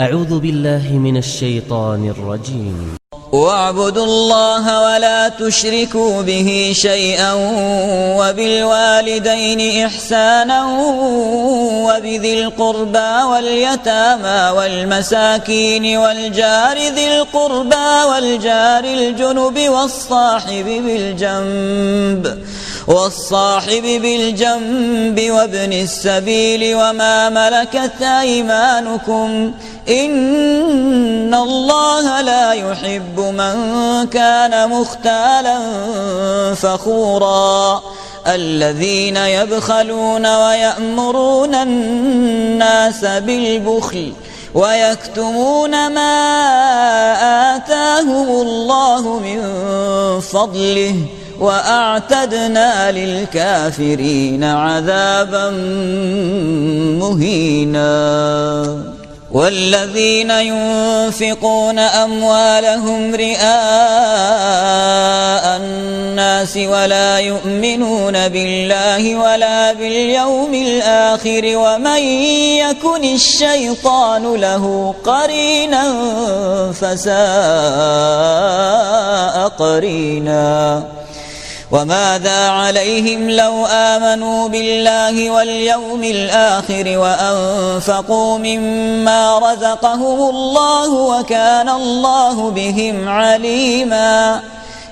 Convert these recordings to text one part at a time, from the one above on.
أعوذ بالله من الشيطان الرجيم. واعبدوا الله ولا تشركوا به شيئا وبالوالدين إحسانا وبذي القربى واليتامى والمساكين والجار ذي القربى والجار الجنب والصاحب بالجنب وابن السبيل وما ملكت أيمانكم إن الله لا يحب من كان مختالا فخورا الذين يبخلون ويأمرون الناس بالبخل ويكتمون ما آتاهم الله من فضله وأعتدنا للكافرين عذابا مهينا. والذين ينفقون أموالهم رئاء الناس ولا يؤمنون بالله ولا باليوم الآخر ومن يكن الشيطان له قرينا فساء قرينا. وماذا عليهم لو آمنوا بالله واليوم الآخر وأنفقوا مما رزقهم الله وكان الله بهم عليما.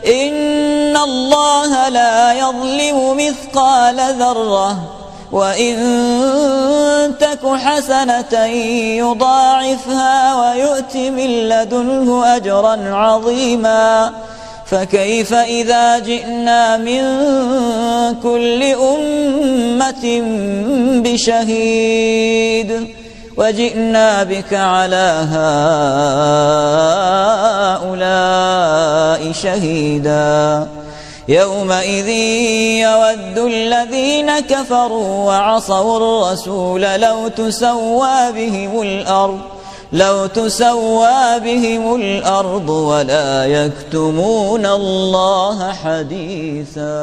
إن الله لا يظلم مثقال ذرة وإن تك حسنة يضاعفها ويؤت من لدنه أجرا عظيما. فكيف إذا جئنا من كل أمة بشهيد وجئنا بك على هؤلاء شهيدا. يومئذ يود الذين كفروا وعصوا الرسول لو تسوى بهم الأرض ولا يكتمون الله حديثا.